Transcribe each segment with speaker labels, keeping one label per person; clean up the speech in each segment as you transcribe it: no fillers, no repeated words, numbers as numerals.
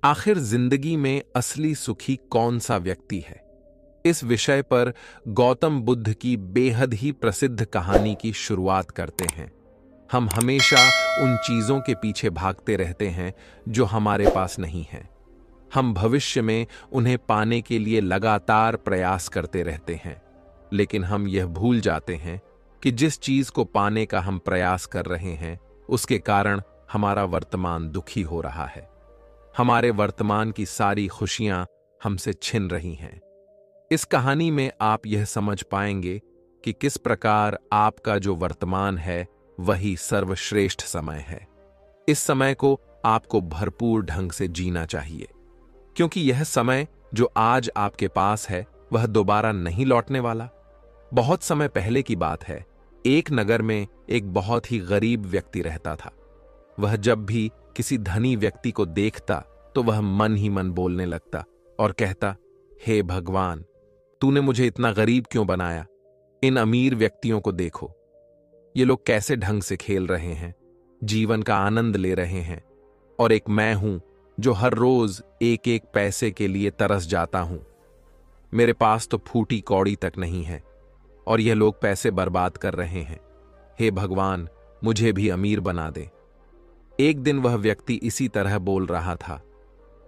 Speaker 1: आखिर जिंदगी में असली सुखी कौन सा व्यक्ति है? इस विषय पर गौतम बुद्ध की बेहद ही प्रसिद्ध कहानी की शुरुआत करते हैं। हम हमेशा उन चीजों के पीछे भागते रहते हैं जो हमारे पास नहीं हैं। हम भविष्य में उन्हें पाने के लिए लगातार प्रयास करते रहते हैं, लेकिन हम यह भूल जाते हैं कि जिस चीज को पाने का हम प्रयास कर रहे हैं, उसके कारण हमारा वर्तमान दुखी हो रहा है। हमारे वर्तमान की सारी खुशियां हमसे छिन रही हैं। इस कहानी में आप यह समझ पाएंगे कि किस प्रकार आपका जो वर्तमान है वही सर्वश्रेष्ठ समय है। इस समय को आपको भरपूर ढंग से जीना चाहिए, क्योंकि यह समय जो आज आपके पास है वह दोबारा नहीं लौटने वाला। बहुत समय पहले की बात है, एक नगर में एक बहुत ही गरीब व्यक्ति रहता था। वह जब भी किसी धनी व्यक्ति को देखता तो वह मन ही मन बोलने लगता और कहता, हे भगवान, तूने मुझे इतना गरीब क्यों बनाया? इन अमीर व्यक्तियों को देखो, ये लोग कैसे ढंग से खेल रहे हैं, जीवन का आनंद ले रहे हैं, और एक मैं हूं जो हर रोज एक एक पैसे के लिए तरस जाता हूं। मेरे पास तो फूटी कौड़ी तक नहीं है और यह लोग पैसे बर्बाद कर रहे हैं। हे भगवान, मुझे भी अमीर बना दे। एक दिन वह व्यक्ति इसी तरह बोल रहा था।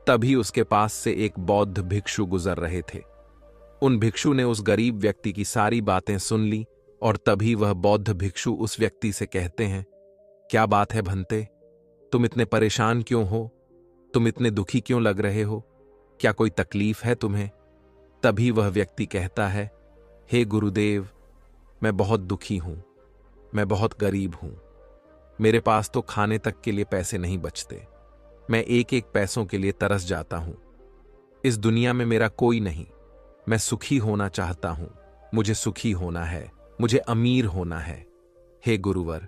Speaker 1: तभी उसके पास से एक बौद्ध भिक्षु गुजर रहे थे। उन भिक्षु ने उस गरीब व्यक्ति की सारी बातें सुन ली और तभी वह बौद्ध भिक्षु उस व्यक्ति से कहते हैं, क्या बात है भंते, तुम इतने परेशान क्यों हो? तुम इतने दुखी क्यों लग रहे हो? क्या कोई तकलीफ है तुम्हें? तभी वह व्यक्ति कहता है, हे गुरुदेव, मैं बहुत दुखी हूं, मैं बहुत गरीब हूं। मेरे पास तो खाने तक के लिए पैसे नहीं बचते। मैं एक एक पैसों के लिए तरस जाता हूं। इस दुनिया में मेरा कोई नहीं। मैं सुखी होना चाहता हूं। मुझे सुखी होना है, मुझे अमीर होना है। हे गुरुवर,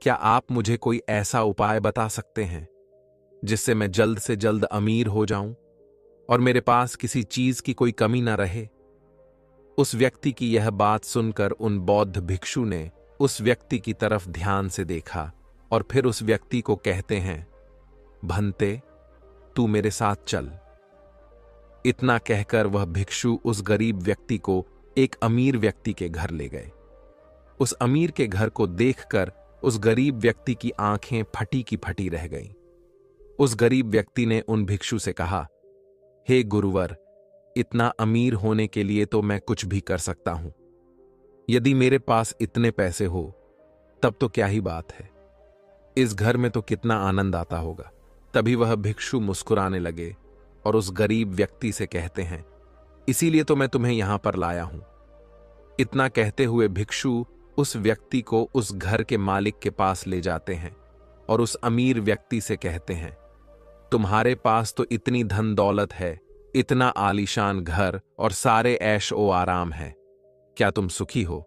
Speaker 1: क्या आप मुझे कोई ऐसा उपाय बता सकते हैं जिससे मैं जल्द से जल्द अमीर हो जाऊं और मेरे पास किसी चीज की कोई कमी ना रहे? उस व्यक्ति की यह बात सुनकर उन बौद्ध भिक्षु ने उस व्यक्ति की तरफ ध्यान से देखा और फिर उस व्यक्ति को कहते हैं, भंते, तू मेरे साथ चल। इतना कहकर वह भिक्षु उस गरीब व्यक्ति को एक अमीर व्यक्ति के घर ले गए। उस अमीर के घर को देखकर उस गरीब व्यक्ति की आंखें फटी की फटी रह गईं। उस गरीब व्यक्ति ने उन भिक्षु से कहा, हे गुरुवर, इतना अमीर होने के लिए तो मैं कुछ भी कर सकता हूं। यदि मेरे पास इतने पैसे हो तब तो क्या ही बात है। इस घर में तो कितना आनंद आता होगा। तभी वह भिक्षु मुस्कुराने लगे और उस गरीब व्यक्ति से कहते हैं, इसीलिए तो मैं तुम्हें यहां पर लाया हूं। इतना कहते हुए भिक्षु उस व्यक्ति को उस घर के मालिक के पास ले जाते हैं और उस अमीर व्यक्ति से कहते हैं, तुम्हारे पास तो इतनी धन दौलत है, इतना आलीशान घर और सारे ऐश ओ आराम है, क्या तुम सुखी हो?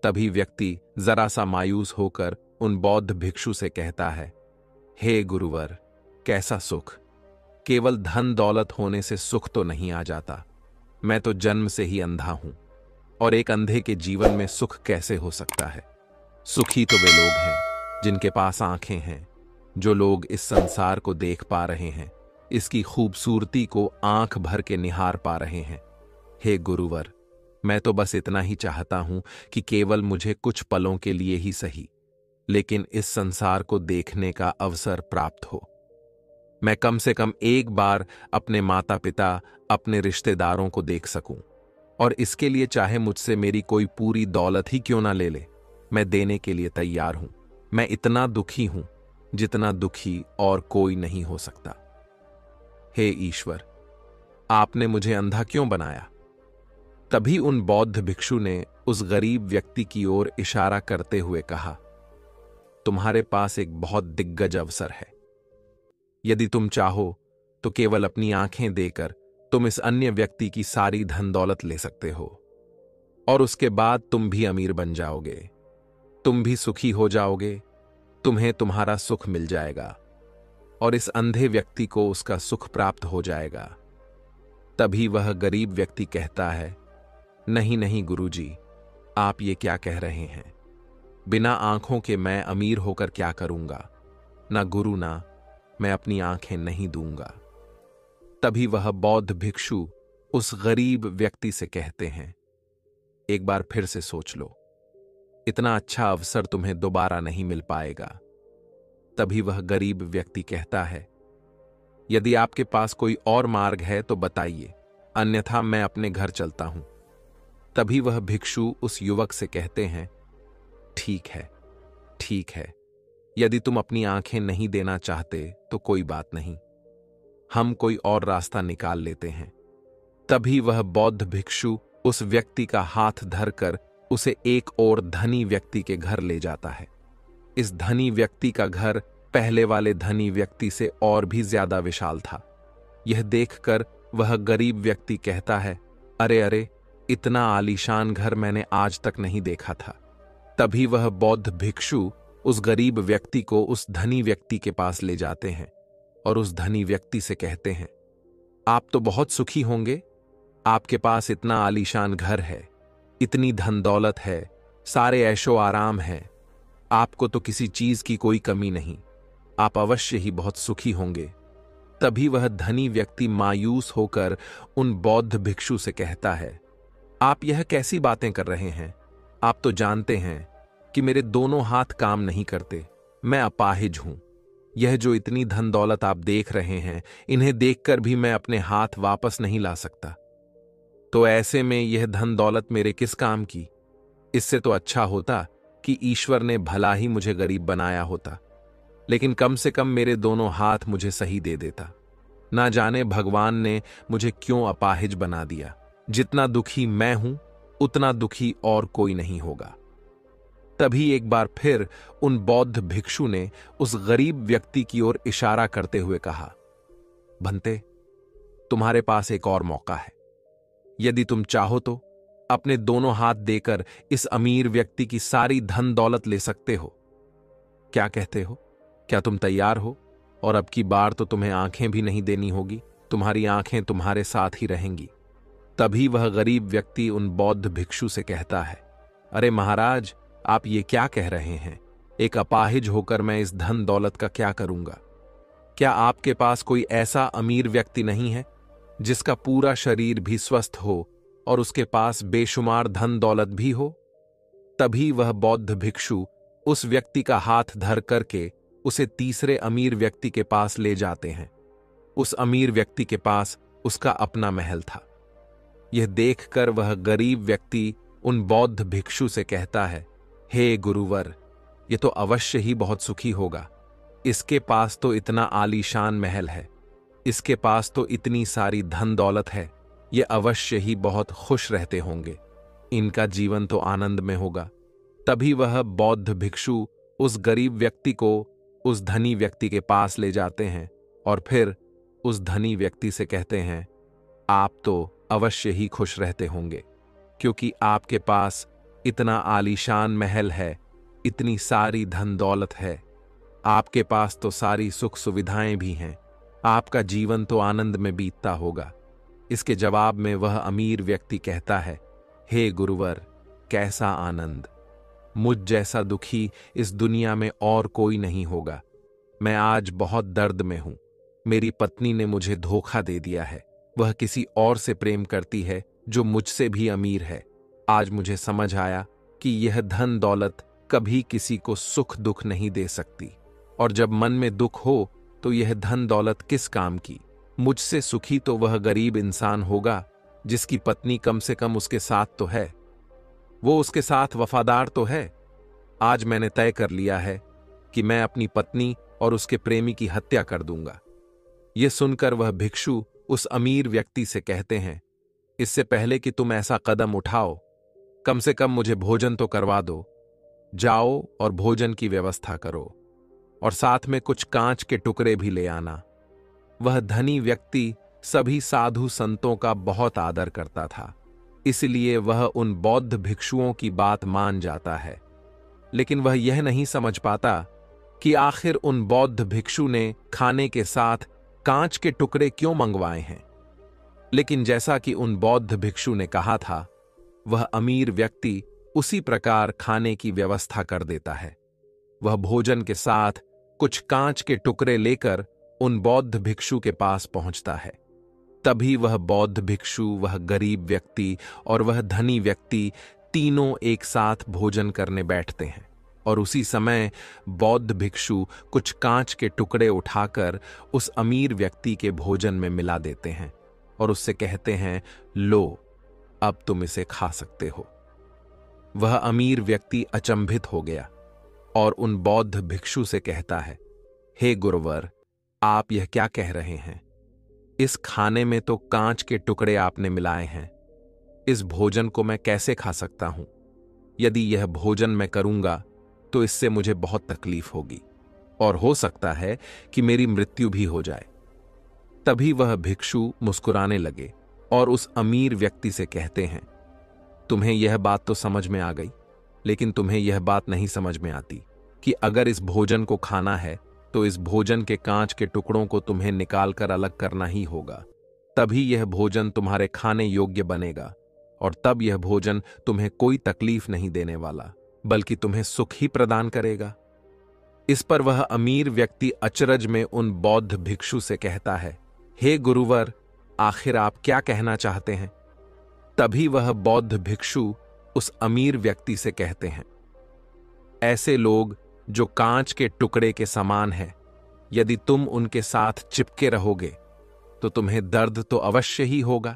Speaker 1: तभी व्यक्ति जरा सा मायूस होकर उन बौद्ध भिक्षु से कहता है, हे गुरुवर, कैसा सुख? केवल धन दौलत होने से सुख तो नहीं आ जाता। मैं तो जन्म से ही अंधा हूं और एक अंधे के जीवन में सुख कैसे हो सकता है? सुखी तो वे लोग हैं जिनके पास आंखें हैं, जो लोग इस संसार को देख पा रहे हैं, इसकी खूबसूरती को आंख भर के निहार पा रहे हैं। हे गुरुवर, मैं तो बस इतना ही चाहता हूं कि केवल मुझे कुछ पलों के लिए ही सही, लेकिन इस संसार को देखने का अवसर प्राप्त हो। मैं कम से कम एक बार अपने माता पिता, अपने रिश्तेदारों को देख सकूं, और इसके लिए चाहे मुझसे मेरी कोई पूरी दौलत ही क्यों ना ले ले, मैं देने के लिए तैयार हूं। मैं इतना दुखी हूं जितना दुखी और कोई नहीं हो सकता। हे ईश्वर, आपने मुझे अंधा क्यों बनाया? तभी उन बौद्ध भिक्षु ने उस गरीब व्यक्ति की ओर इशारा करते हुए कहा, तुम्हारे पास एक बहुत दिग्गज अवसर है। यदि तुम चाहो तो केवल अपनी आंखें देकर तुम इस अन्य व्यक्ति की सारी धन दौलत ले सकते हो और उसके बाद तुम भी अमीर बन जाओगे। तुम भी सुखी हो जाओगे, तुम्हें तुम्हारा सुख मिल जाएगा और इस अंधे व्यक्ति को उसका सुख प्राप्त हो जाएगा। तभी वह गरीब व्यक्ति कहता है, नहीं नहीं गुरुजी, आप ये क्या कह रहे हैं? बिना आंखों के मैं अमीर होकर क्या करूंगा? ना गुरु, ना मैं अपनी आंखें नहीं दूंगा। तभी वह बौद्ध भिक्षु उस गरीब व्यक्ति से कहते हैं, एक बार फिर से सोच लो, इतना अच्छा अवसर तुम्हें दोबारा नहीं मिल पाएगा। तभी वह गरीब व्यक्ति कहता है, यदि आपके पास कोई और मार्ग है तो बताइए, अन्यथा मैं अपने घर चलता हूं। तभी वह भिक्षु उस युवक से कहते हैं, ठीक है, ठीक है, यदि तुम अपनी आंखें नहीं देना चाहते तो कोई बात नहीं, हम कोई और रास्ता निकाल लेते हैं। तभी वह बौद्ध भिक्षु उस व्यक्ति का हाथ धरकर उसे एक और धनी व्यक्ति के घर ले जाता है। इस धनी व्यक्ति का घर पहले वाले धनी व्यक्ति से और भी ज्यादा विशाल था। यह देखकर वह गरीब व्यक्ति कहता है, अरे अरे, इतना आलीशान घर मैंने आज तक नहीं देखा था। तभी वह बौद्ध भिक्षु उस गरीब व्यक्ति को उस धनी व्यक्ति के पास ले जाते हैं और उस धनी व्यक्ति से कहते हैं, आप तो बहुत सुखी होंगे, आपके पास इतना आलीशान घर है, इतनी धन दौलत है, सारे ऐशो आराम है, आपको तो किसी चीज की कोई कमी नहीं, आप अवश्य ही बहुत सुखी होंगे। तभी वह धनी व्यक्ति मायूस होकर उन बौद्ध भिक्षु से कहता है, आप यह कैसी बातें कर रहे हैं? आप तो जानते हैं कि मेरे दोनों हाथ काम नहीं करते, मैं अपाहिज हूं। यह जो इतनी धन दौलत आप देख रहे हैं, इन्हें देखकर भी मैं अपने हाथ वापस नहीं ला सकता। तो ऐसे में यह धन दौलत मेरे किस काम की? इससे तो अच्छा होता कि ईश्वर ने भला ही मुझे गरीब बनाया होता, लेकिन कम से कम मेरे दोनों हाथ मुझे सही दे देता। ना जाने भगवान ने मुझे क्यों अपाहिज बना दिया। जितना दुखी मैं हूं, उतना दुखी और कोई नहीं होगा। तभी एक बार फिर उन बौद्ध भिक्षु ने उस गरीब व्यक्ति की ओर इशारा करते हुए कहा, भंते, तुम्हारे पास एक और मौका है। यदि तुम चाहो तो अपने दोनों हाथ देकर इस अमीर व्यक्ति की सारी धन दौलत ले सकते हो। क्या कहते हो? क्या तुम तैयार हो? और अब की बार तो तुम्हें आंखें भी नहीं देनी होगी, तुम्हारी आंखें तुम्हारे साथ ही रहेंगी। तभी वह गरीब व्यक्ति उन बौद्ध भिक्षु से कहता है, अरे महाराज, आप ये क्या कह रहे हैं? एक अपाहिज होकर मैं इस धन दौलत का क्या करूंगा? क्या आपके पास कोई ऐसा अमीर व्यक्ति नहीं है जिसका पूरा शरीर भी स्वस्थ हो और उसके पास बेशुमार धन दौलत भी हो? तभी वह बौद्ध भिक्षु उस व्यक्ति का हाथ धर करके उसे तीसरे अमीर व्यक्ति के पास ले जाते हैं। उस अमीर व्यक्ति के पास उसका अपना महल था। यह देखकर वह गरीब व्यक्ति उन बौद्ध भिक्षु से कहता है, हे गुरुवर, ये तो अवश्य ही बहुत सुखी होगा। इसके पास तो इतना आलीशान महल है, इसके पास तो इतनी सारी धन दौलत है, ये अवश्य ही बहुत खुश रहते होंगे, इनका जीवन तो आनंद में होगा। तभी वह बौद्ध भिक्षु उस गरीब व्यक्ति को उस धनी व्यक्ति के पास ले जाते हैं और फिर उस धनी व्यक्ति से कहते हैं, आप तो अवश्य ही खुश रहते होंगे, क्योंकि आपके पास इतना आलीशान महल है, इतनी सारी धन दौलत है, आपके पास तो सारी सुख सुविधाएं भी हैं, आपका जीवन तो आनंद में बीतता होगा। इसके जवाब में वह अमीर व्यक्ति कहता है, हे गुरुवर, कैसा आनंद! मुझ जैसा दुखी इस दुनिया में और कोई नहीं होगा। मैं आज बहुत दर्द में हूं। मेरी पत्नी ने मुझे धोखा दे दिया है, वह किसी और से प्रेम करती है जो मुझसे भी अमीर है। आज मुझे समझ आया कि यह धन दौलत कभी किसी को सुख दुख नहीं दे सकती, और जब मन में दुख हो तो यह धन दौलत किस काम की। मुझसे सुखी तो वह गरीब इंसान होगा जिसकी पत्नी कम से कम उसके साथ तो है, वो उसके साथ वफादार तो है। आज मैंने तय कर लिया है कि मैं अपनी पत्नी और उसके प्रेमी की हत्या कर दूंगा। यह सुनकर वह भिक्षु उस अमीर व्यक्ति से कहते हैं, इससे पहले कि तुम ऐसा कदम उठाओ, कम से कम मुझे भोजन तो करवा दो। जाओ और भोजन की व्यवस्था करो, और साथ में कुछ कांच के टुकड़े भी ले आना। वह धनी व्यक्ति सभी साधु संतों का बहुत आदर करता था, इसलिए वह उन बौद्ध भिक्षुओं की बात मान जाता है। लेकिन वह यह नहीं समझ पाता कि आखिर उन बौद्ध भिक्षु ने खाने के साथ कांच के टुकड़े क्यों मंगवाए हैं। लेकिन जैसा कि उन बौद्ध भिक्षु ने कहा था, वह अमीर व्यक्ति उसी प्रकार खाने की व्यवस्था कर देता है। वह भोजन के साथ कुछ कांच के टुकड़े लेकर उन बौद्ध भिक्षु के पास पहुंचता है। तभी वह बौद्ध भिक्षु, वह गरीब व्यक्ति और वह धनी व्यक्ति तीनों एक साथ भोजन करने बैठते हैं। और उसी समय बौद्ध भिक्षु कुछ कांच के टुकड़े उठाकर उस अमीर व्यक्ति के भोजन में मिला देते हैं और उससे कहते हैं, लो, अब तुम इसे खा सकते हो। वह अमीर व्यक्ति अचंभित हो गया और उन बौद्ध भिक्षु से कहता है, हे गुरुवर, आप यह क्या कह रहे हैं? इस खाने में तो कांच के टुकड़े आपने मिलाए हैं। इस भोजन को मैं कैसे खा सकता हूं? यदि यह भोजन मैं करूंगा तो इससे मुझे बहुत तकलीफ होगी और हो सकता है कि मेरी मृत्यु भी हो जाए। तभी वह भिक्षु मुस्कुराने लगे और उस अमीर व्यक्ति से कहते हैं, तुम्हें यह बात तो समझ में आ गई, लेकिन तुम्हें यह बात नहीं समझ में आती कि अगर इस भोजन को खाना है तो इस भोजन के कांच के टुकड़ों को तुम्हें निकालकर अलग करना ही होगा। तभी यह भोजन तुम्हारे खाने योग्य बनेगा और तब यह भोजन तुम्हें कोई तकलीफ नहीं देने वाला, बल्कि तुम्हें सुख ही प्रदान करेगा। इस पर वह अमीर व्यक्ति अचरज में उन बौद्ध भिक्षु से कहता है, हे गुरुवर, आखिर आप क्या कहना चाहते हैं? तभी वह बौद्ध भिक्षु उस अमीर व्यक्ति से कहते हैं, ऐसे लोग जो कांच के टुकड़े के समान है, यदि तुम उनके साथ चिपके रहोगे तो तुम्हें दर्द तो अवश्य ही होगा।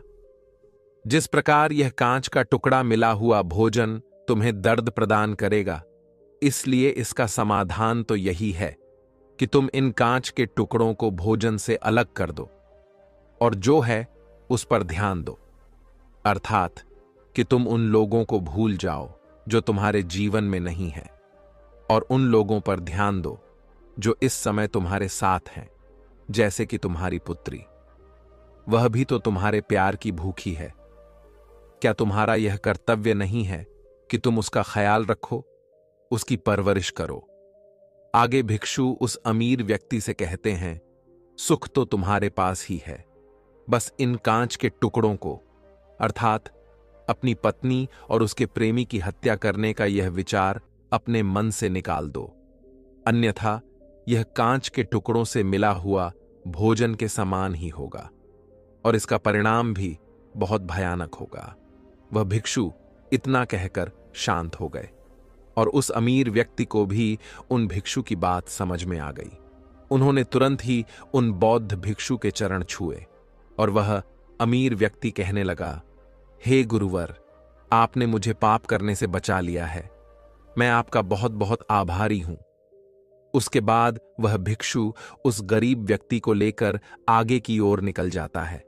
Speaker 1: जिस प्रकार यह कांच का टुकड़ा मिला हुआ भोजन तुम्हें दर्द प्रदान करेगा, इसलिए इसका समाधान तो यही है कि तुम इन कांच के टुकड़ों को भोजन से अलग कर दो और जो है उस पर ध्यान दो, अर्थात कि तुम उन लोगों को भूल जाओ जो तुम्हारे जीवन में नहीं है और उन लोगों पर ध्यान दो जो इस समय तुम्हारे साथ हैं, जैसे कि तुम्हारी पुत्री। वह भी तो तुम्हारे प्यार की भूखी है। क्या तुम्हारा यह कर्तव्य नहीं है कि तुम उसका ख्याल रखो, उसकी परवरिश करो? आगे भिक्षु उस अमीर व्यक्ति से कहते हैं, सुख तो तुम्हारे पास ही है, बस इन कांच के टुकड़ों को, अर्थात अपनी पत्नी और उसके प्रेमी की हत्या करने का यह विचार अपने मन से निकाल दो, अन्यथा यह कांच के टुकड़ों से मिला हुआ भोजन के समान ही होगा और इसका परिणाम भी बहुत भयानक होगा। वह भिक्षु इतना कहकर शांत हो गए और उस अमीर व्यक्ति को भी उन भिक्षु की बात समझ में आ गई। उन्होंने तुरंत ही उन बौद्ध भिक्षु के चरण छुए और वह अमीर व्यक्ति कहने लगा, हे गुरुवर, आपने मुझे पाप करने से बचा लिया है। मैं आपका बहुत बहुत आभारी हूं। उसके बाद वह भिक्षु उस गरीब व्यक्ति को लेकर आगे की ओर निकल जाता है।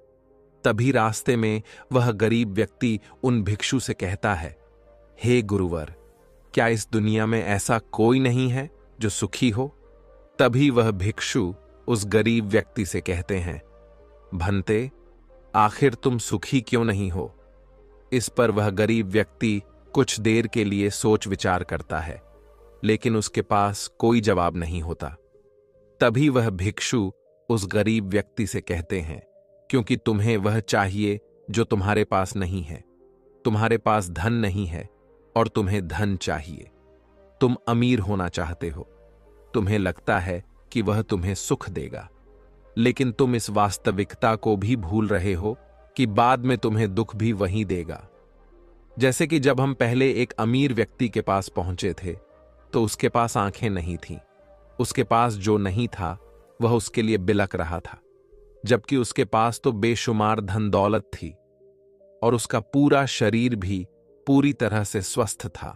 Speaker 1: तभी रास्ते में वह गरीब व्यक्ति उन भिक्षु से कहता है, हे गुरुवर, क्या इस दुनिया में ऐसा कोई नहीं है जो सुखी हो? तभी वह भिक्षु उस गरीब व्यक्ति से कहते हैं, भंते, आखिर तुम सुखी क्यों नहीं हो? इस पर वह गरीब व्यक्ति कुछ देर के लिए सोच विचार करता है, लेकिन उसके पास कोई जवाब नहीं होता। तभी वह भिक्षु उस गरीब व्यक्ति से कहते हैं, क्योंकि तुम्हें वह चाहिए जो तुम्हारे पास नहीं है। तुम्हारे पास धन नहीं है और तुम्हें धन चाहिए। तुम अमीर होना चाहते हो। तुम्हें लगता है कि वह तुम्हें सुख देगा, लेकिन तुम इस वास्तविकता को भी भूल रहे हो कि बाद में तुम्हें दुख भी वही देगा। जैसे कि जब हम पहले एक अमीर व्यक्ति के पास पहुंचे थे तो उसके पास आंखें नहीं थीं। उसके पास जो नहीं था वह उसके लिए बिलख रहा था, जबकि उसके पास तो बेशुमार धन दौलत थी और उसका पूरा शरीर भी पूरी तरह से स्वस्थ था,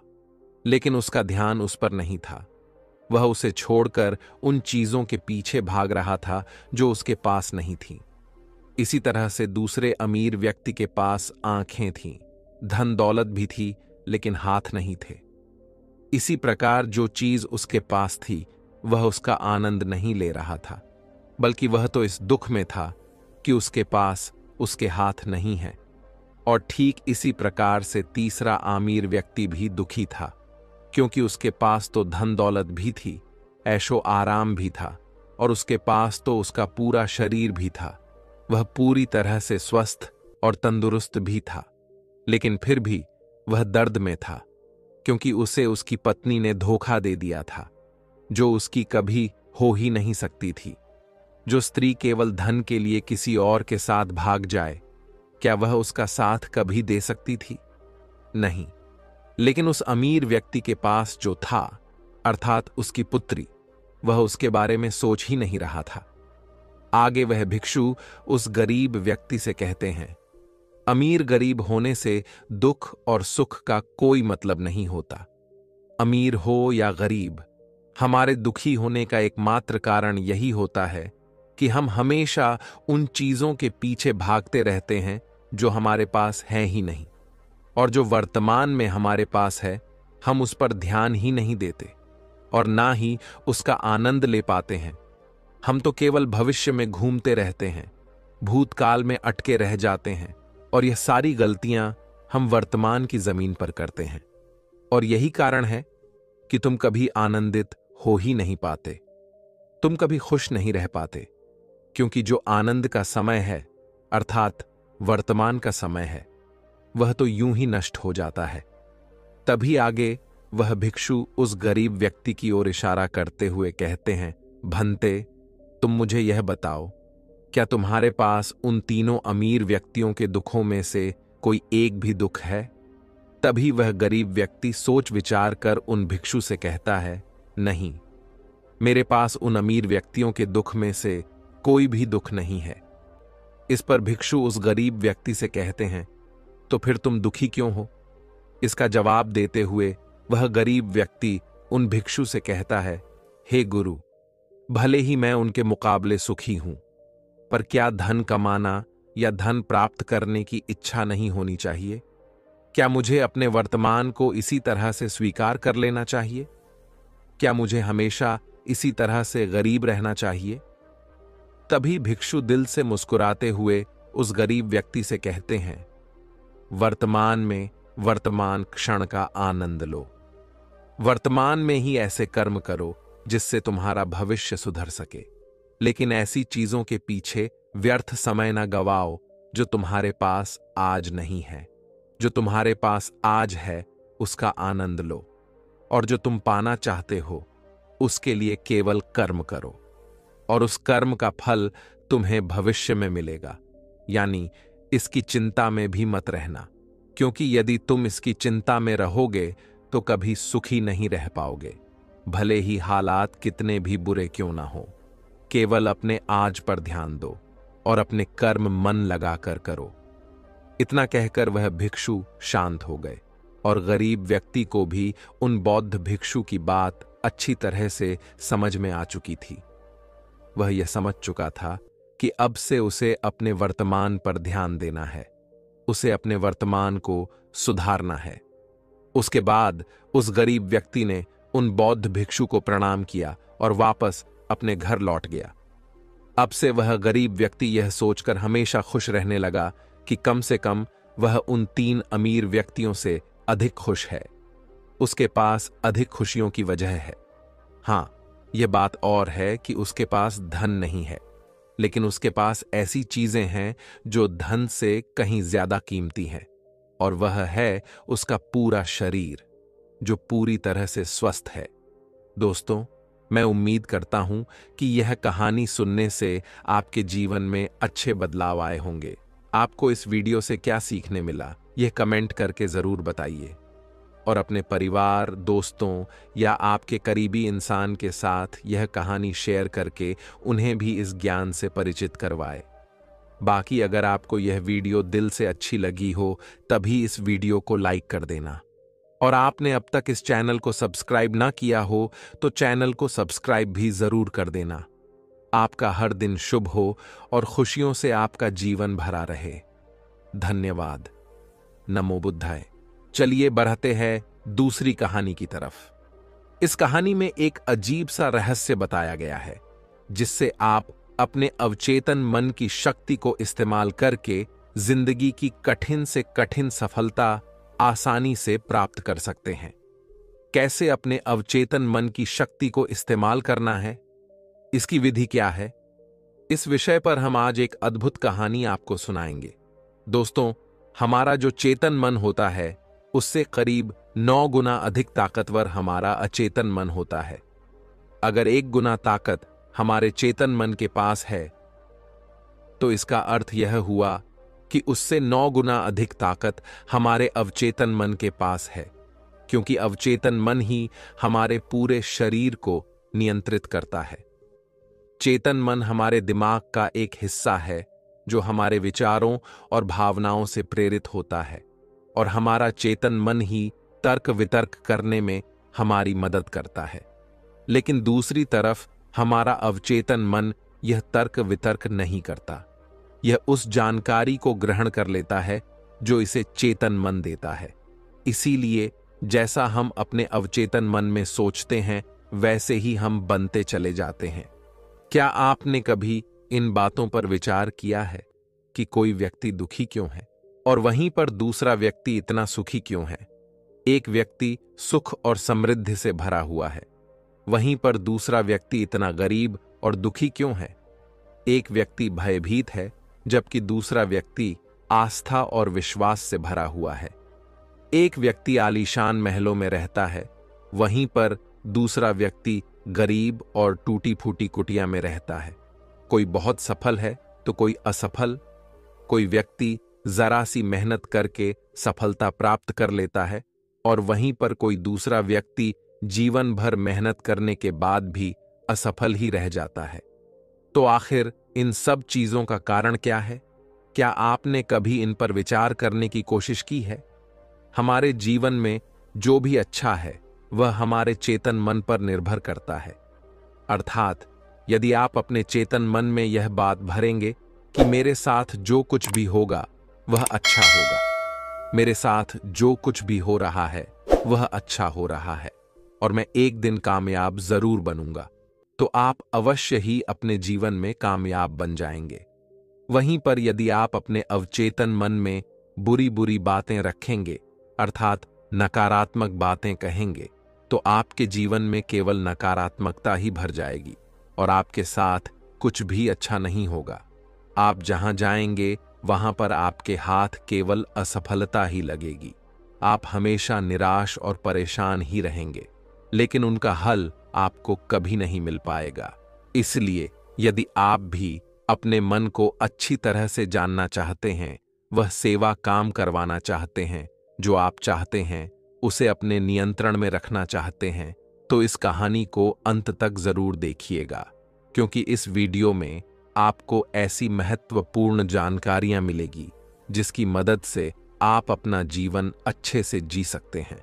Speaker 1: लेकिन उसका ध्यान उस पर नहीं था। वह उसे छोड़कर उन चीजों के पीछे भाग रहा था जो उसके पास नहीं थीं। इसी तरह से दूसरे अमीर व्यक्ति के पास आंखें थीं, धन दौलत भी थी, लेकिन हाथ नहीं थे। इसी प्रकार जो चीज उसके पास थी वह उसका आनंद नहीं ले रहा था, बल्कि वह तो इस दुख में था कि उसके पास उसके हाथ नहीं है। और ठीक इसी प्रकार से तीसरा अमीर व्यक्ति भी दुखी था, क्योंकि उसके पास तो धन दौलत भी थी, ऐशो आराम भी था और उसके पास तो उसका पूरा शरीर भी था। वह पूरी तरह से स्वस्थ और तंदुरुस्त भी था, लेकिन फिर भी वह दर्द में था, क्योंकि उसे उसकी पत्नी ने धोखा दे दिया था, जो उसकी कभी हो ही नहीं सकती थी। जो स्त्री केवल धन के लिए किसी और के साथ भाग जाए, क्या वह उसका साथ कभी दे सकती थी? नहीं। लेकिन उस अमीर व्यक्ति के पास जो था, अर्थात उसकी पुत्री, वह उसके बारे में सोच ही नहीं रहा था। आगे वह भिक्षु उस गरीब व्यक्ति से कहते हैं, अमीर गरीब होने से दुख और सुख का कोई मतलब नहीं होता। अमीर हो या गरीब, हमारे दुखी होने का एकमात्र कारण यही होता है कि हम हमेशा उन चीजों के पीछे भागते रहते हैं जो हमारे पास हैं ही नहीं, और जो वर्तमान में हमारे पास है हम उस पर ध्यान ही नहीं देते और ना ही उसका आनंद ले पाते हैं। हम तो केवल भविष्य में घूमते रहते हैं, भूतकाल में अटके रह जाते हैं, और यह सारी गलतियां हम वर्तमान की जमीन पर करते हैं। और यही कारण है कि तुम कभी आनंदित हो ही नहीं पाते, तुम कभी खुश नहीं रह पाते, क्योंकि जो आनंद का समय है, अर्थात वर्तमान का समय है, वह तो यूं ही नष्ट हो जाता है। तभी आगे वह भिक्षु उस गरीब व्यक्ति की ओर इशारा करते हुए कहते हैं, भंते, तुम मुझे यह बताओ, क्या तुम्हारे पास उन तीनों अमीर व्यक्तियों के दुखों में से कोई एक भी दुख है? तभी वह गरीब व्यक्ति सोच विचार कर उन भिक्षु से कहता है, नहीं, मेरे पास उन अमीर व्यक्तियों के दुख में से कोई भी दुख नहीं है। इस पर भिक्षु उस गरीब व्यक्ति से कहते हैं, तो फिर तुम दुखी क्यों हो? इसका जवाब देते हुए वह गरीब व्यक्ति उन भिक्षु से कहता है, हे गुरु, भले ही मैं उनके मुकाबले सुखी हूं, पर क्या धन कमाना या धन प्राप्त करने की इच्छा नहीं होनी चाहिए? क्या मुझे अपने वर्तमान को इसी तरह से स्वीकार कर लेना चाहिए? क्या मुझे हमेशा इसी तरह से गरीब रहना चाहिए? तभी भिक्षु दिल से मुस्कुराते हुए उस गरीब व्यक्ति से कहते हैं, वर्तमान में वर्तमान क्षण का आनंद लो। वर्तमान में ही ऐसे कर्म करो जिससे तुम्हारा भविष्य सुधर सके, लेकिन ऐसी चीजों के पीछे व्यर्थ समय न गवाओ जो तुम्हारे पास आज नहीं है। जो तुम्हारे पास आज है उसका आनंद लो, और जो तुम पाना चाहते हो उसके लिए केवल कर्म करो, और उस कर्म का फल तुम्हें भविष्य में मिलेगा। यानी इसकी चिंता में भी मत रहना, क्योंकि यदि तुम इसकी चिंता में रहोगे तो कभी सुखी नहीं रह पाओगे, भले ही हालात कितने भी बुरे क्यों ना हो। केवल अपने आज पर ध्यान दो और अपने कर्म मन लगाकर करो। इतना कहकर वह भिक्षु शांत हो गए, और गरीब व्यक्ति को भी उन बौद्ध भिक्षु की बात अच्छी तरह से समझ में आ चुकी थी। वह यह समझ चुका था कि अब से उसे अपने वर्तमान पर ध्यान देना है, उसे अपने वर्तमान को सुधारना है। उसके बाद उस गरीब व्यक्ति ने उन बौद्ध भिक्षु को प्रणाम किया और वापस अपने घर लौट गया। अब से वह गरीब व्यक्ति यह सोचकर हमेशा खुश रहने लगा कि कम से कम वह उन तीन अमीर व्यक्तियों से अधिक खुश है। उसके पास अधिक खुशियों की वजह है। हां, यह बात और है कि उसके पास धन नहीं है, लेकिन उसके पास ऐसी चीजें हैं जो धन से कहीं ज्यादा कीमती हैं, और वह है उसका पूरा शरीर जो पूरी तरह से स्वस्थ है। दोस्तों, मैं उम्मीद करता हूं कि यह कहानी सुनने से आपके जीवन में अच्छे बदलाव आए होंगे। आपको इस वीडियो से क्या सीखने मिला, यह कमेंट करके जरूर बताइए, और अपने परिवार, दोस्तों या आपके करीबी इंसान के साथ यह कहानी शेयर करके उन्हें भी इस ज्ञान से परिचित करवाए। बाकी अगर आपको यह वीडियो दिल से अच्छी लगी हो तभी इस वीडियो को लाइक कर देना, और आपने अब तक इस चैनल को सब्सक्राइब ना किया हो तो चैनल को सब्सक्राइब भी जरूर कर देना। आपका हर दिन शुभ हो और खुशियों से आपका जीवन भरा रहे। धन्यवाद। नमो बुद्धाय। चलिए बढ़ते हैं दूसरी कहानी की तरफ। इस कहानी में एक अजीब सा रहस्य बताया गया है, जिससे आप अपने अवचेतन मन की शक्ति को इस्तेमाल करके जिंदगी की कठिन से कठिन सफलता आसानी से प्राप्त कर सकते हैं। कैसे अपने अवचेतन मन की शक्ति को इस्तेमाल करना है, इसकी विधि क्या है, इस विषय पर हम आज एक अद्भुत कहानी आपको सुनाएंगे। दोस्तों, हमारा जो चेतन मन होता है उससे करीब 9 गुना अधिक ताकतवर हमारा अचेतन मन होता है। अगर 1 गुना ताकत हमारे चेतन मन के पास है, तो इसका अर्थ यह हुआ कि उससे 9 गुना अधिक ताकत हमारे अवचेतन मन के पास है, क्योंकि अवचेतन मन ही हमारे पूरे शरीर को नियंत्रित करता है। चेतन मन हमारे दिमाग का एक हिस्सा है जो हमारे विचारों और भावनाओं से प्रेरित होता है, और हमारा चेतन मन ही तर्क वितर्क करने में हमारी मदद करता है। लेकिन दूसरी तरफ हमारा अवचेतन मन यह तर्क वितर्क नहीं करता। यह उस जानकारी को ग्रहण कर लेता है जो इसे चेतन मन देता है। इसीलिए जैसा हम अपने अवचेतन मन में सोचते हैं, वैसे ही हम बनते चले जाते हैं। क्या आपने कभी इन बातों पर विचार किया है कि कोई व्यक्ति दुखी क्यों है और वहीं पर दूसरा व्यक्ति इतना सुखी क्यों है? एक व्यक्ति सुख और समृद्धि से भरा हुआ है, वहीं पर दूसरा व्यक्ति इतना गरीब और दुखी क्यों है? एक व्यक्ति भयभीत है, जबकि दूसरा व्यक्ति आस्था और विश्वास से भरा हुआ है। एक व्यक्ति आलीशान महलों में रहता है, वहीं पर दूसरा व्यक्ति गरीब और टूटी फूटी कुटिया में रहता है। कोई बहुत सफल है तो कोई असफल। कोई व्यक्ति जरा सी मेहनत करके सफलता प्राप्त कर लेता है, और वहीं पर कोई दूसरा व्यक्ति जीवन भर मेहनत करने के बाद भी असफल ही रह जाता है। तो आखिर इन सब चीजों का कारण क्या है? क्या आपने कभी इन पर विचार करने की कोशिश की है? हमारे जीवन में जो भी अच्छा है वह हमारे चेतन मन पर निर्भर करता है। अर्थात यदि आप अपने चेतन मन में यह बात भरेंगे कि मेरे साथ जो कुछ भी होगा वह अच्छा होगा, मेरे साथ जो कुछ भी हो रहा है वह अच्छा हो रहा है, और मैं एक दिन कामयाब जरूर बनूंगा, तो आप अवश्य ही अपने जीवन में कामयाब बन जाएंगे। वहीं पर यदि आप अपने अवचेतन मन में बुरी बुरी बातें रखेंगे, अर्थात नकारात्मक बातें कहेंगे, तो आपके जीवन में केवल नकारात्मकता ही भर जाएगी और आपके साथ कुछ भी अच्छा नहीं होगा। आप जहां जाएंगे वहां पर आपके हाथ केवल असफलता ही लगेगी। आप हमेशा निराश और परेशान ही रहेंगे, लेकिन उनका हल आपको कभी नहीं मिल पाएगा। इसलिए यदि आप भी अपने मन को अच्छी तरह से जानना चाहते हैं, वह सेवा काम करवाना चाहते हैं जो आप चाहते हैं, उसे अपने नियंत्रण में रखना चाहते हैं, तो इस कहानी को अंत तक जरूर देखिएगा, क्योंकि इस वीडियो में आपको ऐसी महत्वपूर्ण जानकारियां मिलेगी जिसकी मदद से आप अपना जीवन अच्छे से जी सकते हैं।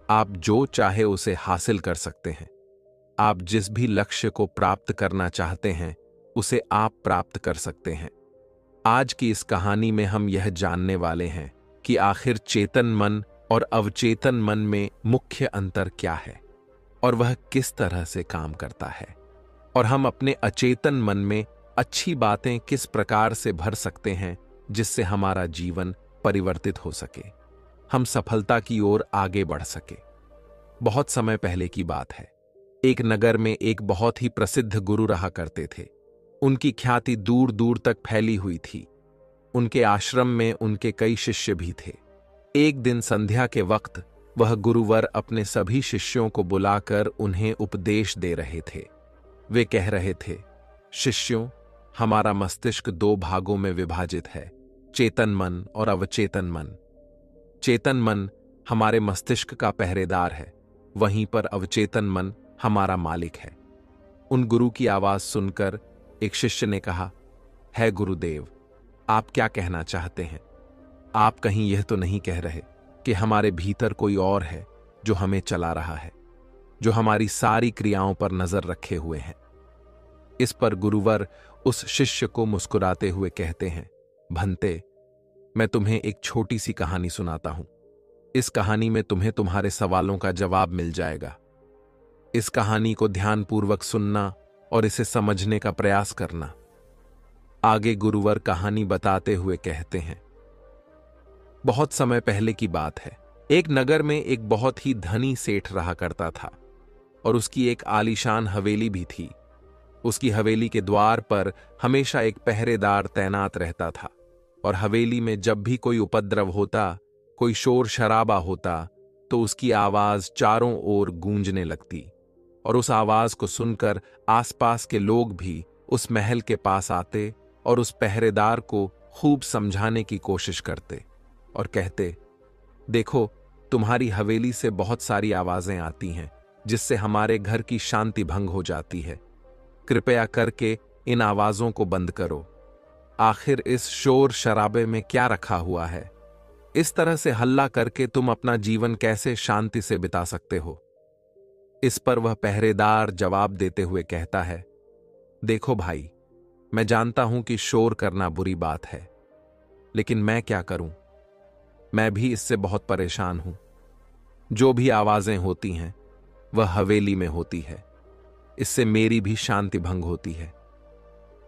Speaker 1: आप जो चाहे उसे हासिल कर सकते हैं। आप जिस भी लक्ष्य को प्राप्त करना चाहते हैं उसे आप प्राप्त कर सकते हैं। आज की इस कहानी में हम यह जानने वाले हैं कि आखिर चेतन मन और अवचेतन मन में मुख्य अंतर क्या है और वह किस तरह से काम करता है, और हम अपने अचेतन मन में अच्छी बातें किस प्रकार से भर सकते हैं जिससे हमारा जीवन परिवर्तित हो सके, हम सफलता की ओर आगे बढ़ सके। बहुत समय पहले की बात है। एक नगर में एक बहुत ही प्रसिद्ध गुरु रहा करते थे। उनकी ख्याति दूर दूर तक फैली हुई थी। उनके आश्रम में उनके कई शिष्य भी थे। एक दिन संध्या के वक्त वह गुरुवर अपने सभी शिष्यों को बुलाकर उन्हें उपदेश दे रहे थे। वे कह रहे थे, शिष्यों, हमारा मस्तिष्क 2 भागों में विभाजित है, चेतन मन और अवचेतन मन। चेतन मन हमारे मस्तिष्क का पहरेदार है, वहीं पर अवचेतन मन हमारा मालिक है। उन गुरु की आवाज सुनकर एक शिष्य ने कहा, है गुरुदेव, आप क्या कहना चाहते हैं? आप कहीं यह तो नहीं कह रहे कि हमारे भीतर कोई और है जो हमें चला रहा है, जो हमारी सारी क्रियाओं पर नजर रखे हुए हैं? इस पर गुरुवर उस शिष्य को मुस्कुराते हुए कहते हैं, भंते, मैं तुम्हें एक छोटी सी कहानी सुनाता हूं। इस कहानी में तुम्हें तुम्हारे सवालों का जवाब मिल जाएगा। इस कहानी को ध्यानपूर्वक सुनना और इसे समझने का प्रयास करना। आगे गुरुवर कहानी बताते हुए कहते हैं, बहुत समय पहले की बात है। एक नगर में एक बहुत ही धनी सेठ रहा करता था और उसकी एक आलीशान हवेली भी थी। उसकी हवेली के द्वार पर हमेशा एक पहरेदार तैनात रहता था, और हवेली में जब भी कोई उपद्रव होता, कोई शोर शराबा होता, तो उसकी आवाज चारों ओर गूंजने लगती। और उस आवाज को सुनकर आसपास के लोग भी उस महल के पास आते और उस पहरेदार को खूब समझाने की कोशिश करते और कहते, देखो, तुम्हारी हवेली से बहुत सारी आवाजें आती हैं जिससे हमारे घर की शांति भंग हो जाती है। कृपया करके इन आवाजों को बंद करो। आखिर इस शोर शराबे में क्या रखा हुआ है? इस तरह से हल्ला करके तुम अपना जीवन कैसे शांति से बिता सकते हो? इस पर वह पहरेदार जवाब देते हुए कहता है, देखो भाई, मैं जानता हूं कि शोर करना बुरी बात है, लेकिन मैं क्या करूं? मैं भी इससे बहुत परेशान हूं। जो भी आवाजें होती हैं वह हवेली में होती है। इससे मेरी भी शांति भंग होती है।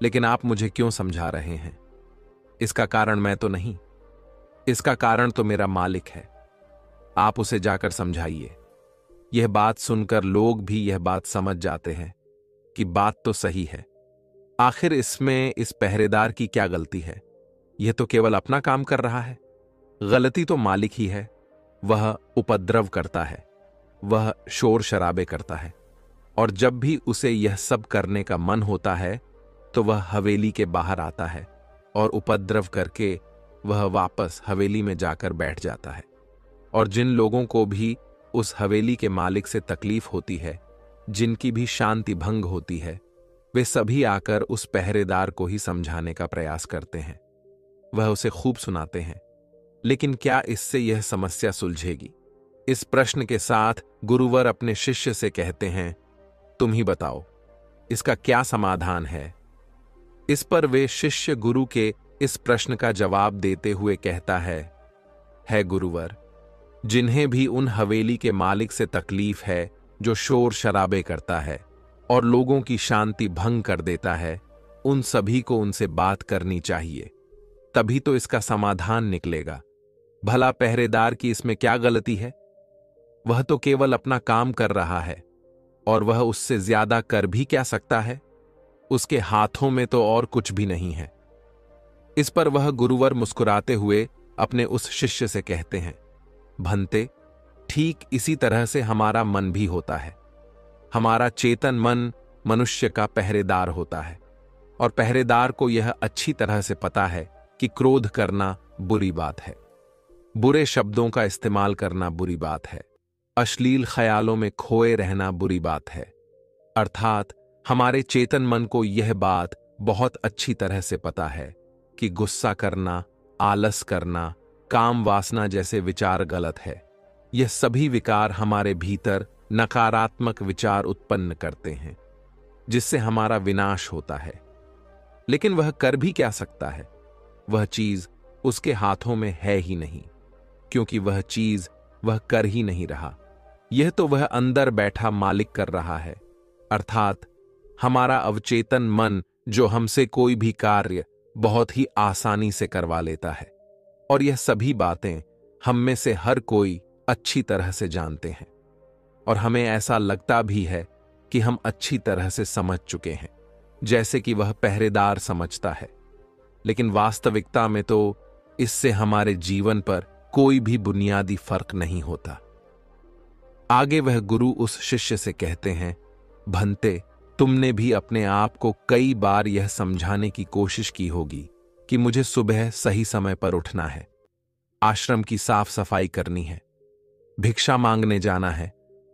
Speaker 1: लेकिन आप मुझे क्यों समझा रहे हैं? इसका कारण मैं तो नहीं, इसका कारण तो मेरा मालिक है। आप उसे जाकर समझाइए। यह बात सुनकर लोग भी यह बात समझ जाते हैं कि बात तो सही है। आखिर इसमें इस पहरेदार की क्या गलती है? यह तो केवल अपना काम कर रहा है। गलती तो मालिक ही है। वह उपद्रव करता है, वह शोर शराबे करता है, और जब भी उसे यह सब करने का मन होता है तो वह हवेली के बाहर आता है और उपद्रव करके वह वापस हवेली में जाकर बैठ जाता है। और जिन लोगों को भी उस हवेली के मालिक से तकलीफ होती है, जिनकी भी शांति भंग होती है, वे सभी आकर उस पहरेदार को ही समझाने का प्रयास करते हैं। वह उसे खूब सुनाते हैं, लेकिन क्या इससे यह समस्या सुलझेगी? इस प्रश्न के साथ गुरुवर अपने शिष्य से कहते हैं, तुम ही बताओ, इसका क्या समाधान है? इस पर वे शिष्य गुरु के इस प्रश्न का जवाब देते हुए कहता है गुरुवर, जिन्हें भी उन हवेली के मालिक से तकलीफ है जो शोर शराबे करता है और लोगों की शांति भंग कर देता है, उन सभी को उनसे बात करनी चाहिए, तभी तो इसका समाधान निकलेगा। भला पहरेदार की इसमें क्या गलती है? वह तो केवल अपना काम कर रहा है, और वह उससे ज्यादा कर भी क्या सकता है? उसके हाथों में तो और कुछ भी नहीं है। इस पर वह गुरुवर मुस्कुराते हुए अपने उस शिष्य से कहते हैं, भंते, ठीक इसी तरह से हमारा मन भी होता है। हमारा चेतन मन मनुष्य का पहरेदार होता है, और पहरेदार को यह अच्छी तरह से पता है कि क्रोध करना बुरी बात है, बुरे शब्दों का इस्तेमाल करना बुरी बात है, अश्लील ख्यालों में खोए रहना बुरी बात है। अर्थात हमारे चेतन मन को यह बात बहुत अच्छी तरह से पता है कि गुस्सा करना, आलस करना, काम वासना जैसे विचार गलत है। यह सभी विकार हमारे भीतर नकारात्मक विचार उत्पन्न करते हैं, जिससे हमारा विनाश होता है। लेकिन वह कर भी क्या सकता है? वह चीज उसके हाथों में है ही नहीं, क्योंकि वह चीज वह कर ही नहीं रहा। यह तो वह अंदर बैठा मालिक कर रहा है, अर्थात हमारा अवचेतन मन, जो हमसे कोई भी कार्य बहुत ही आसानी से करवा लेता है। और यह सभी बातें हम में से हर कोई अच्छी तरह से जानते हैं, और हमें ऐसा लगता भी है कि हम अच्छी तरह से समझ चुके हैं, जैसे कि वह पहरेदार समझता है। लेकिन वास्तविकता में तो इससे हमारे जीवन पर कोई भी बुनियादी फर्क नहीं होता। आगे वह गुरु उस शिष्य से कहते हैं, भंते, तुमने भी अपने आप को कई बार यह समझाने की कोशिश की होगी कि मुझे सुबह सही समय पर उठना है, आश्रम की साफ सफाई करनी है, भिक्षा मांगने जाना है,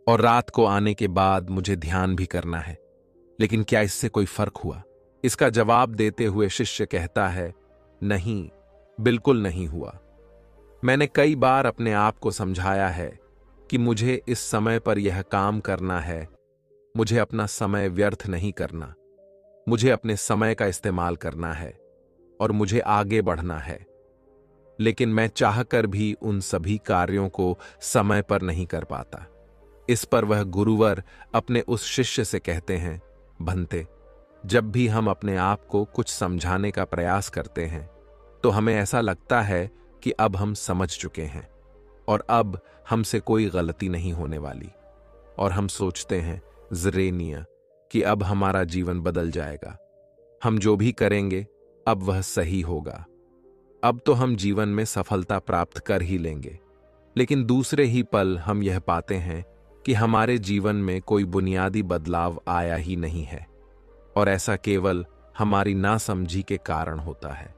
Speaker 1: और रात को आने के बाद मुझे ध्यान भी करना है। लेकिन क्या इससे कोई फर्क हुआ? इसका जवाब देते हुए शिष्य कहता है, नहीं, बिल्कुल नहीं हुआ। मैंने कई बार अपने आप को समझाया है कि मुझे इस समय पर यह काम करना है, मुझे अपना समय व्यर्थ नहीं करना, मुझे अपने समय का इस्तेमाल करना है और मुझे आगे बढ़ना है। लेकिन मैं चाहकर भी उन सभी कार्यों को समय पर नहीं कर पाता। इस पर वह गुरुवर अपने उस शिष्य से कहते हैं, भंते, जब भी हम अपने आप को कुछ समझाने का प्रयास करते हैं तो हमें ऐसा लगता है कि अब हम समझ चुके हैं और अब हमसे कोई गलती नहीं होने वाली, और हम सोचते हैं ज़रेनिया कि अब हमारा जीवन बदल जाएगा, हम जो भी करेंगे अब वह सही होगा, अब तो हम जीवन में सफलता प्राप्त कर ही लेंगे। लेकिन दूसरे ही पल हम यह पाते हैं कि हमारे जीवन में कोई बुनियादी बदलाव आया ही नहीं है, और ऐसा केवल हमारी नासमझी के कारण होता है।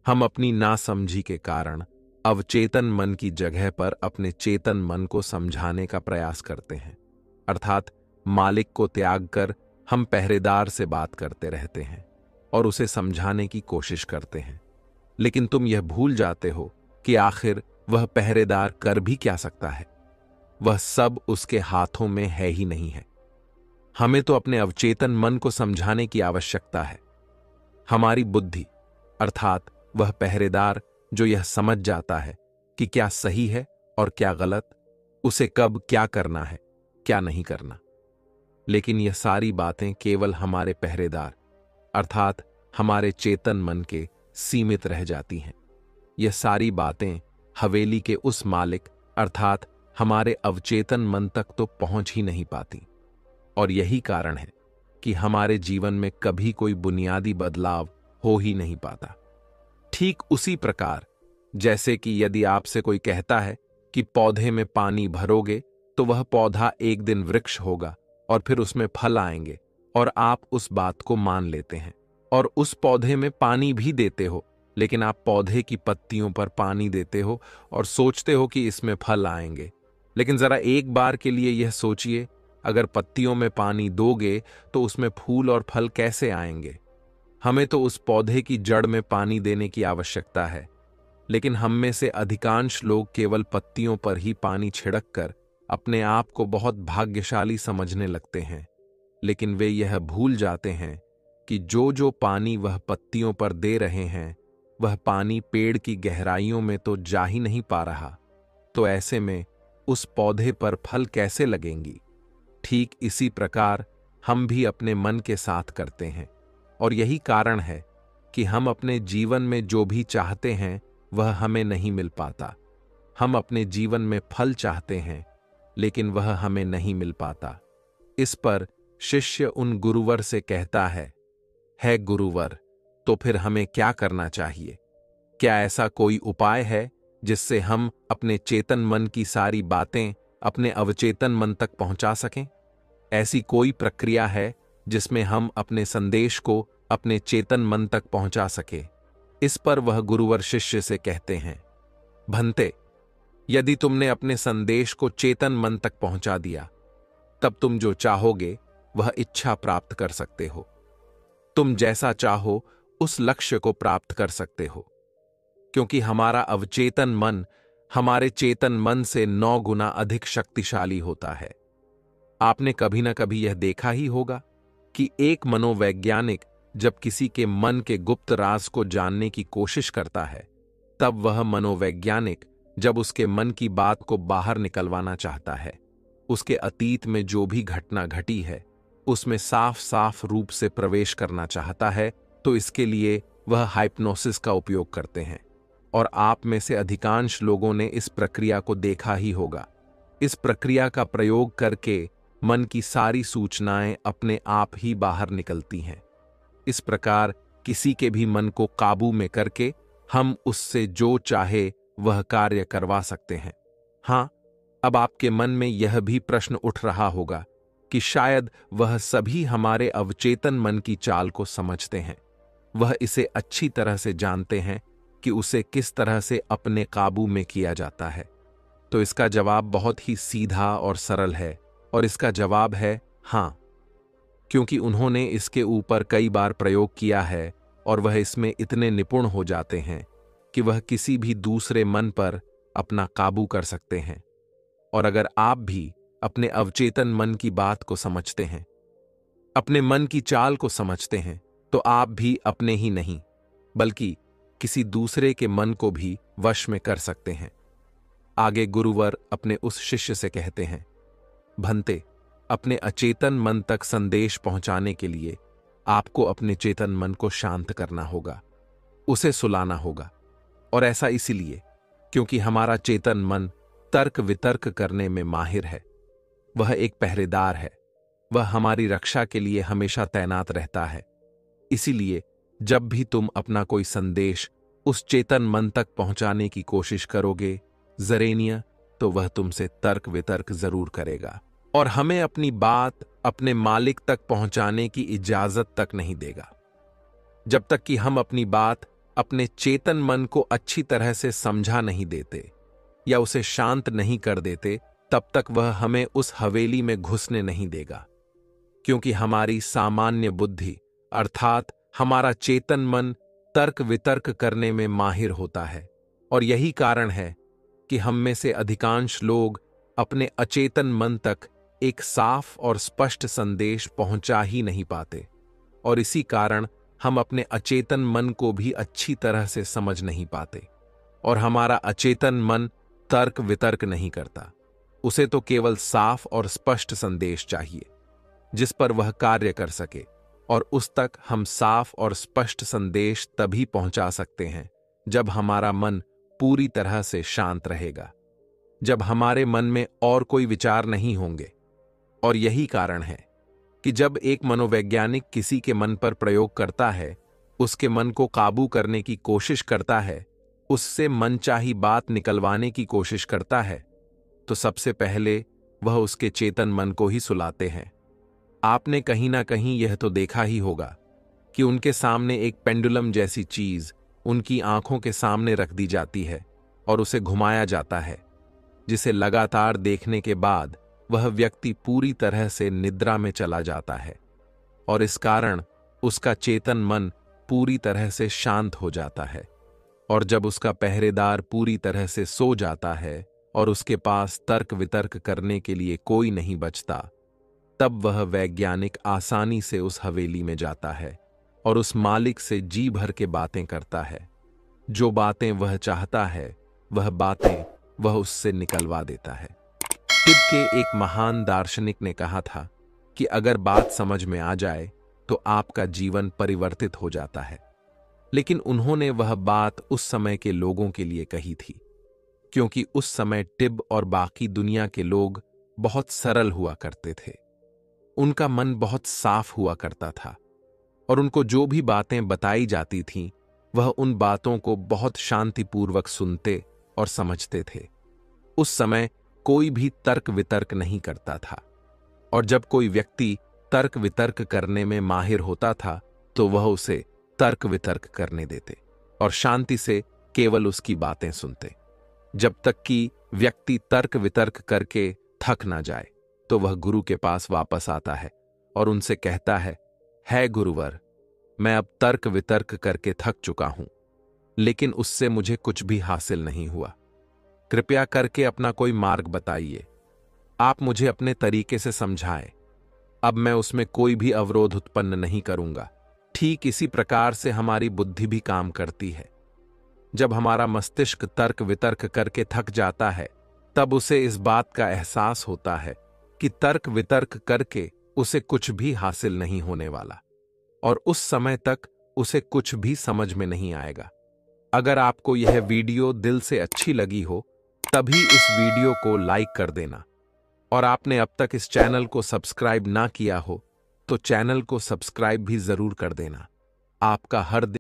Speaker 1: हम अपनी नासमझी के कारण अवचेतन मन की जगह पर अपने चेतन मन को समझाने का प्रयास करते हैं, अर्थात मालिक को त्याग कर हम पहरेदार से बात करते रहते हैं और उसे समझाने की कोशिश करते हैं। लेकिन तुम यह भूल जाते हो कि आखिर वह पहरेदार कर भी क्या सकता है। वह सब उसके हाथों में है ही नहीं है। हमें तो अपने अवचेतन मन को समझाने की आवश्यकता है। हमारी बुद्धि अर्थात वह पहरेदार जो यह समझ जाता है कि क्या सही है और क्या गलत, उसे कब क्या करना है, क्या नहीं करना। लेकिन यह सारी बातें केवल हमारे पहरेदार अर्थात हमारे चेतन मन के सीमित रह जाती हैं। यह सारी बातें हवेली के उस मालिक अर्थात हमारे अवचेतन मन तक तो पहुंच ही नहीं पाती, और यही कारण है कि हमारे जीवन में कभी कोई बुनियादी बदलाव हो ही नहीं पाता। ठीक उसी प्रकार जैसे कि यदि आपसे कोई कहता है कि पौधे में पानी भरोगे तो वह पौधा एक दिन वृक्ष होगा और फिर उसमें फल आएंगे, और आप उस बात को मान लेते हैं और उस पौधे में पानी भी देते हो, लेकिन आप पौधे की पत्तियों पर पानी देते हो और सोचते हो कि इसमें फल आएंगे। लेकिन जरा एक बार के लिए यह सोचिए, अगर पत्तियों में पानी दोगे तो उसमें फूल और फल कैसे आएंगे। हमें तो उस पौधे की जड़ में पानी देने की आवश्यकता है, लेकिन हम में से अधिकांश लोग केवल पत्तियों पर ही पानी छिड़क कर अपने आप को बहुत भाग्यशाली समझने लगते हैं। लेकिन वे यह भूल जाते हैं कि जो जो पानी वह पत्तियों पर दे रहे हैं वह पानी पेड़ की गहराइयों में तो जा ही नहीं पा रहा, तो ऐसे में उस पौधे पर फल कैसे लगेंगी। ठीक इसी प्रकार हम भी अपने मन के साथ करते हैं, और यही कारण है कि हम अपने जीवन में जो भी चाहते हैं वह हमें नहीं मिल पाता। हम अपने जीवन में फल चाहते हैं, लेकिन वह हमें नहीं मिल पाता। इस पर शिष्य उन गुरुवर से कहता है गुरुवर, तो फिर हमें क्या करना चाहिए? क्या ऐसा कोई उपाय है जिससे हम अपने चेतन मन की सारी बातें अपने अवचेतन मन तक पहुंचा सकें? ऐसी कोई प्रक्रिया है जिसमें हम अपने संदेश को अपने चेतन मन तक पहुंचा सके? इस पर वह गुरुवर शिष्य से कहते हैं, भंते, यदि तुमने अपने संदेश को चेतन मन तक पहुंचा दिया, तब तुम जो चाहोगे वह इच्छा प्राप्त कर सकते हो। तुम जैसा चाहो उस लक्ष्य को प्राप्त कर सकते हो, क्योंकि हमारा अवचेतन मन हमारे चेतन मन से 9 गुना अधिक शक्तिशाली होता है। आपने कभी ना कभी यह देखा ही होगा कि एक मनोवैज्ञानिक जब किसी के मन के गुप्त राज को जानने की कोशिश करता है, तब वह मनोवैज्ञानिक जब उसके मन की बात को बाहर निकलवाना चाहता है, उसके अतीत में जो भी घटना घटी है उसमें साफ साफ रूप से प्रवेश करना चाहता है, तो इसके लिए वह हाइप्नोसिस का उपयोग करते हैं। और आप में से अधिकांश लोगों ने इस प्रक्रिया को देखा ही होगा। इस प्रक्रिया का प्रयोग करके मन की सारी सूचनाएं अपने आप ही बाहर निकलती हैं। इस प्रकार किसी के भी मन को काबू में करके हम उससे जो चाहे वह कार्य करवा सकते हैं। हां, अब आपके मन में यह भी प्रश्न उठ रहा होगा कि शायद वह सभी हमारे अवचेतन मन की चाल को समझते हैं, वह इसे अच्छी तरह से जानते हैं कि उसे किस तरह से अपने काबू में किया जाता है। तो इसका जवाब बहुत ही सीधा और सरल है, और इसका जवाब है हां, क्योंकि उन्होंने इसके ऊपर कई बार प्रयोग किया है और वह इसमें इतने निपुण हो जाते हैं कि वह किसी भी दूसरे मन पर अपना काबू कर सकते हैं। और अगर आप भी अपने अवचेतन मन की बात को समझते हैं, अपने मन की चाल को समझते हैं, तो आप भी अपने ही नहीं बल्कि किसी दूसरे के मन को भी वश में कर सकते हैं। आगे गुरुवर अपने उस शिष्य से कहते हैं, भंते, अपने अचेतन मन तक संदेश पहुंचाने के लिए आपको अपने चेतन मन को शांत करना होगा, उसे सुलाना होगा। और ऐसा इसीलिए क्योंकि हमारा चेतन मन तर्क वितर्क करने में माहिर है। वह एक पहरेदार है, वह हमारी रक्षा के लिए हमेशा तैनात रहता है। इसीलिए जब भी तुम अपना कोई संदेश उस चेतन मन तक पहुंचाने की कोशिश करोगे जरेनिया, तो वह तुमसे तर्क वितर्क जरूर करेगा। और हमें अपनी बात अपने मालिक तक पहुंचाने की इजाजत तक नहीं देगा। जब तक कि हम अपनी बात अपने चेतन मन को अच्छी तरह से समझा नहीं देते या उसे शांत नहीं कर देते, तब तक वह हमें उस हवेली में घुसने नहीं देगा। क्योंकि हमारी सामान्य बुद्धि अर्थात हमारा चेतन मन तर्क वितर्क करने में माहिर होता है, और यही कारण है कि हम में से अधिकांश लोग अपने अचेतन मन तक एक साफ और स्पष्ट संदेश पहुंचा ही नहीं पाते, और इसी कारण हम अपने अचेतन मन को भी अच्छी तरह से समझ नहीं पाते। और हमारा अचेतन मन तर्क वितर्क नहीं करता, उसे तो केवल साफ और स्पष्ट संदेश चाहिए जिस पर वह कार्य कर सके, और उस तक हम साफ और स्पष्ट संदेश तभी पहुंचा सकते हैं जब हमारा मन पूरी तरह से शांत रहेगा, जब हमारे मन में और कोई विचार नहीं होंगे। और यही कारण है कि जब एक मनोवैज्ञानिक किसी के मन पर प्रयोग करता है, उसके मन को काबू करने की कोशिश करता है, उससे मनचाही बात निकलवाने की कोशिश करता है, तो सबसे पहले वह उसके चेतन मन को ही सुलाते हैं। आपने कहीं ना कहीं यह तो देखा ही होगा कि उनके सामने एक पेंडुलम जैसी चीज उनकी आंखों के सामने रख दी जाती है और उसे घुमाया जाता है, जिसे लगातार देखने के बाद वह व्यक्ति पूरी तरह से निद्रा में चला जाता है, और इस कारण उसका चेतन मन पूरी तरह से शांत हो जाता है। और जब उसका पहरेदार पूरी तरह से सो जाता है और उसके पास तर्क वितर्क करने के लिए कोई नहीं बचता, तब वह वैज्ञानिक आसानी से उस हवेली में जाता है और उस मालिक से जी भर के बातें करता है। जो बातें वह चाहता है वह बातें वह उससे निकलवा देता है। टिब के एक महान दार्शनिक ने कहा था कि अगर बात समझ में आ जाए तो आपका जीवन परिवर्तित हो जाता है। लेकिन उन्होंने वह बात उस समय के लोगों के लिए कही थी, क्योंकि उस समय टिब और बाकी दुनिया के लोग बहुत सरल हुआ करते थे। उनका मन बहुत साफ हुआ करता था, और उनको जो भी बातें बताई जाती थीं, वह उन बातों को बहुत शांतिपूर्वक सुनते और समझते थे। उस समय कोई भी तर्क वितर्क नहीं करता था, और जब कोई व्यक्ति तर्क वितर्क करने में माहिर होता था तो वह उसे तर्क वितर्क करने देते और शांति से केवल उसकी बातें सुनते। जब तक कि व्यक्ति तर्क वितर्क करके थक ना जाए तो वह गुरु के पास वापस आता है और उनसे कहता है गुरुवर, मैं अब तर्क वितर्क करके थक चुका हूं, लेकिन उससे मुझे कुछ भी हासिल नहीं हुआ। कृपया करके अपना कोई मार्ग बताइए। आप मुझे अपने तरीके से समझाएं। अब मैं उसमें कोई भी अवरोध उत्पन्न नहीं करूंगा। ठीक इसी प्रकार से हमारी बुद्धि भी काम करती है। जब हमारा मस्तिष्क तर्क वितर्क करके थक जाता है, तब उसे इस बात का एहसास होता है कि तर्क वितर्क करके उसे कुछ भी हासिल नहीं होने वाला, और उस समय तक उसे कुछ भी समझ में नहीं आएगा। अगर आपको यह वीडियो दिल से अच्छी लगी हो, तभी इस वीडियो को लाइक कर देना, और आपने अब तक इस चैनल को सब्सक्राइब ना किया हो तो चैनल को सब्सक्राइब भी जरूर कर देना। आपका हर दिन